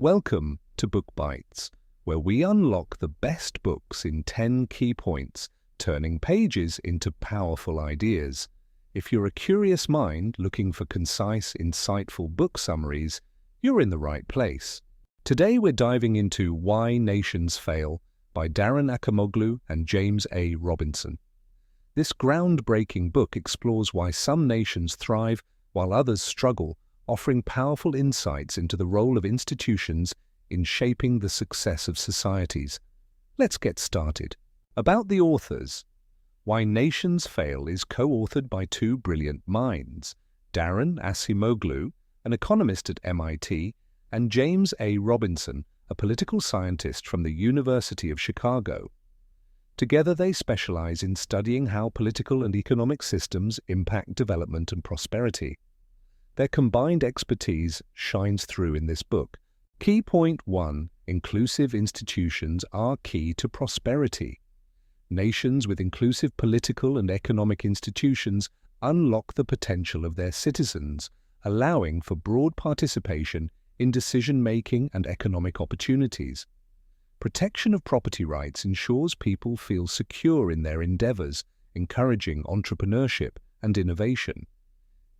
Welcome to Book Bites, where we unlock the best books in 10 key points, turning pages into powerful ideas. If you're a curious mind looking for concise, insightful book summaries, you're in the right place. Today we're diving into Why Nations Fail by Daron Acemoglu and James A. Robinson. This groundbreaking book explores why some nations thrive while others struggle, offering powerful insights into the role of institutions in shaping the success of societies. Let's get started. About the authors. Why Nations Fail is co-authored by two brilliant minds, Daron Acemoglu, an economist at MIT, and James A. Robinson, a political scientist from the University of Chicago. Together they specialize in studying how political and economic systems impact development and prosperity. Their combined expertise shines through in this book. Key point 1. Inclusive institutions are key to prosperity. Nations with inclusive political and economic institutions unlock the potential of their citizens, allowing for broad participation in decision-making and economic opportunities. Protection of property rights ensures people feel secure in their endeavors, encouraging entrepreneurship and innovation.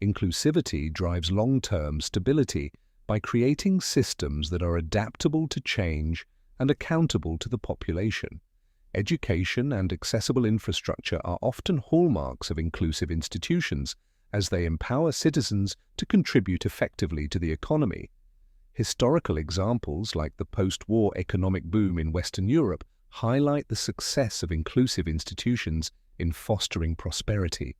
Inclusivity drives long-term stability by creating systems that are adaptable to change and accountable to the population. Education and accessible infrastructure are often hallmarks of inclusive institutions, as they empower citizens to contribute effectively to the economy. Historical examples like the post-war economic boom in Western Europe highlight the success of inclusive institutions in fostering prosperity.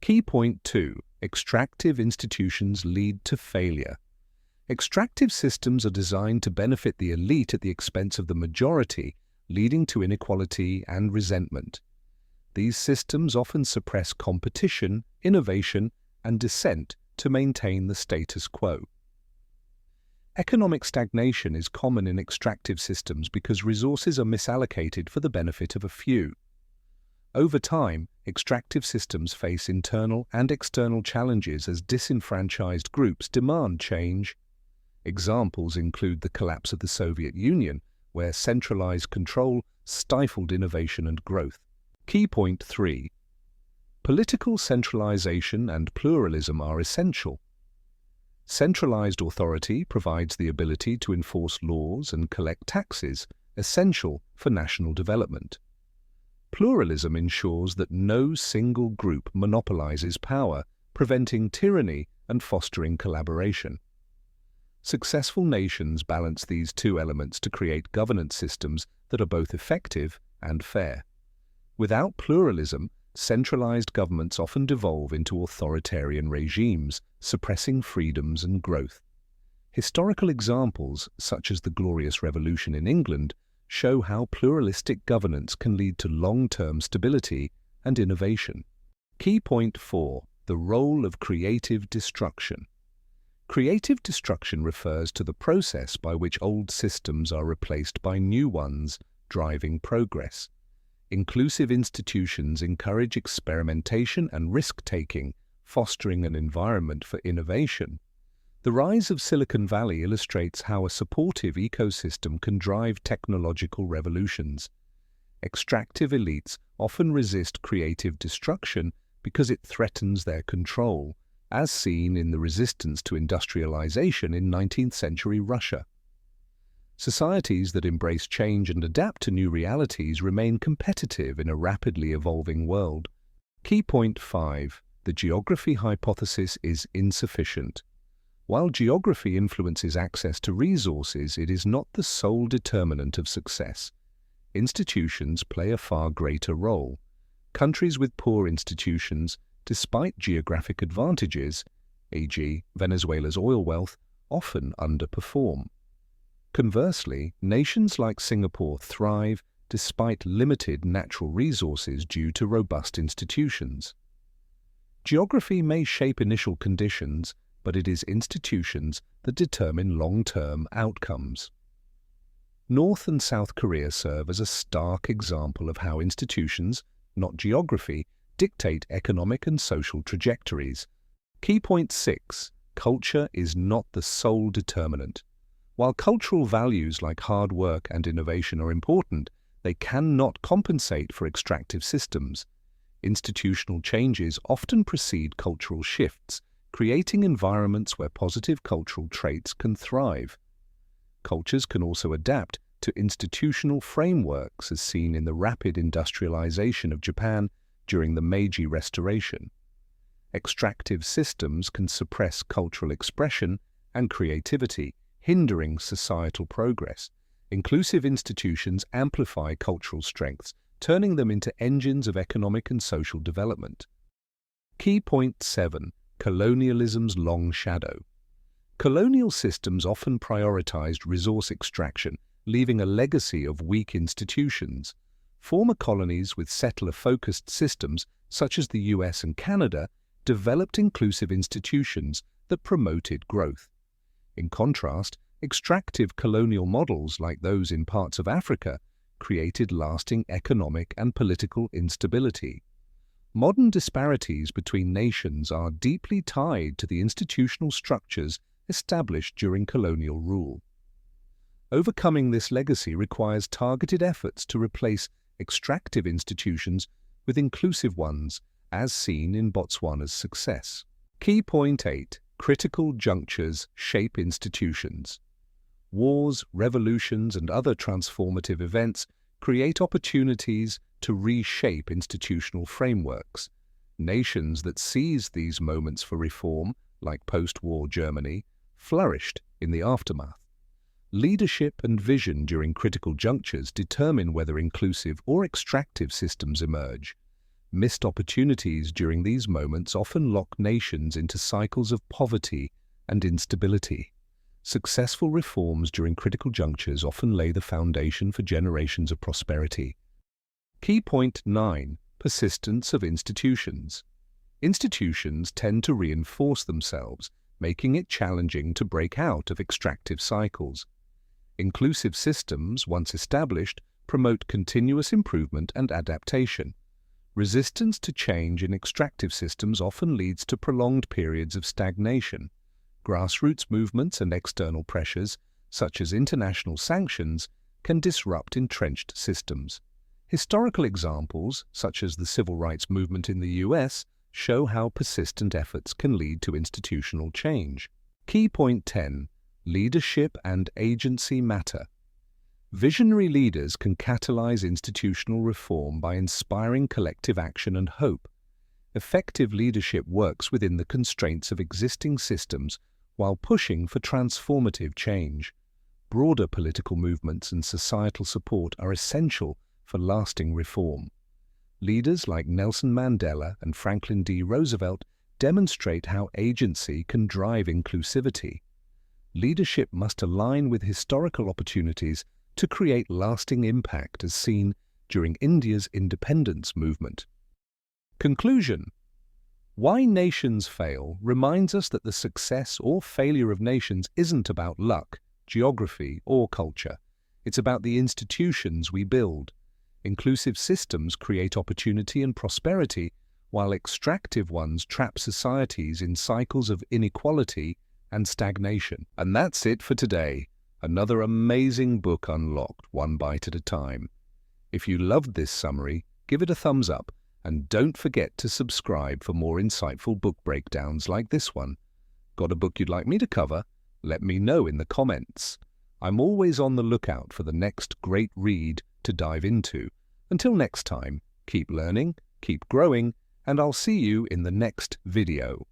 Key point 2. Extractive institutions lead to failure. Extractive systems are designed to benefit the elite at the expense of the majority, leading to inequality and resentment. These systems often suppress competition, innovation, and dissent to maintain the status quo. Economic stagnation is common in extractive systems because resources are misallocated for the benefit of a few. Over time, extractive systems face internal and external challenges as disenfranchised groups demand change. Examples include the collapse of the Soviet Union, where centralized control stifled innovation and growth. Key point 3. Political centralization and pluralism are essential. Centralized authority provides the ability to enforce laws and collect taxes, essential for national development. Pluralism ensures that no single group monopolizes power, preventing tyranny and fostering collaboration. Successful nations balance these two elements to create governance systems that are both effective and fair. Without pluralism, centralized governments often devolve into authoritarian regimes, suppressing freedoms and growth. Historical examples, such as the Glorious Revolution in England, show how pluralistic governance can lead to long-term stability and innovation. Key point 4. The role of creative destruction. Creative destruction refers to the process by which old systems are replaced by new ones, driving progress. Inclusive institutions encourage experimentation and risk-taking, fostering an environment for innovation. The rise of Silicon Valley illustrates how a supportive ecosystem can drive technological revolutions. Extractive elites often resist creative destruction because it threatens their control, as seen in the resistance to industrialization in 19th century Russia. Societies that embrace change and adapt to new realities remain competitive in a rapidly evolving world. Key point 5. The geography hypothesis is insufficient. While geography influences access to resources, it is not the sole determinant of success. Institutions play a far greater role. Countries with poor institutions, despite geographic advantages, e.g., Venezuela's oil wealth, often underperform. Conversely, nations like Singapore thrive despite limited natural resources due to robust institutions. Geography may shape initial conditions, but it is institutions that determine long-term outcomes. North and South Korea serve as a stark example of how institutions, not geography, dictate economic and social trajectories. Key point 6. Culture is not the sole determinant. While cultural values like hard work and innovation are important, they cannot compensate for extractive systems. Institutional changes often precede cultural shifts, creating environments where positive cultural traits can thrive. Cultures can also adapt to institutional frameworks, as seen in the rapid industrialization of Japan during the Meiji Restoration. Extractive systems can suppress cultural expression and creativity, hindering societal progress. Inclusive institutions amplify cultural strengths, turning them into engines of economic and social development. Key point 7. Colonialism's long shadow. Colonial systems often prioritized resource extraction, leaving a legacy of weak institutions. Former colonies with settler-focused systems, such as the US and Canada, developed inclusive institutions that promoted growth. In contrast, extractive colonial models like those in parts of Africa created lasting economic and political instability. Modern disparities between nations are deeply tied to the institutional structures established during colonial rule. Overcoming this legacy requires targeted efforts to replace extractive institutions with inclusive ones, as seen in Botswana's success. Key point 8. Critical junctures shape institutions. Wars, revolutions, and other transformative events create opportunities to reshape institutional frameworks. Nations that seized these moments for reform, like post-war Germany, flourished in the aftermath. Leadership and vision during critical junctures determine whether inclusive or extractive systems emerge. Missed opportunities during these moments often lock nations into cycles of poverty and instability. Successful reforms during critical junctures often lay the foundation for generations of prosperity. Key point 9. Persistence of institutions. Institutions tend to reinforce themselves, making it challenging to break out of extractive cycles. Inclusive systems, once established, promote continuous improvement and adaptation. Resistance to change in extractive systems often leads to prolonged periods of stagnation. Grassroots movements and external pressures, such as international sanctions, can disrupt entrenched systems. Historical examples, such as the civil rights movement in the US, show how persistent efforts can lead to institutional change. Key point 10. Leadership and agency matter. Visionary leaders can catalyze institutional reform by inspiring collective action and hope. Effective leadership works within the constraints of existing systems while pushing for transformative change. Broader political movements and societal support are essential for lasting reform. Leaders like Nelson Mandela and Franklin D. Roosevelt demonstrate how agency can drive inclusivity. Leadership must align with historical opportunities to create lasting impact, as seen during India's independence movement. Conclusion. Why nations fail reminds us that the success or failure of nations isn't about luck, geography, or culture. It's about the institutions we build. Inclusive systems create opportunity and prosperity, while extractive ones trap societies in cycles of inequality and stagnation. And that's it for today. Another amazing book unlocked, one bite at a time. If you loved this summary, give it a thumbs up, and don't forget to subscribe for more insightful book breakdowns like this one. Got a book you'd like me to cover? Let me know in the comments. I'm always on the lookout for the next great read to dive into. Until next time, keep learning, keep growing, and I'll see you in the next video.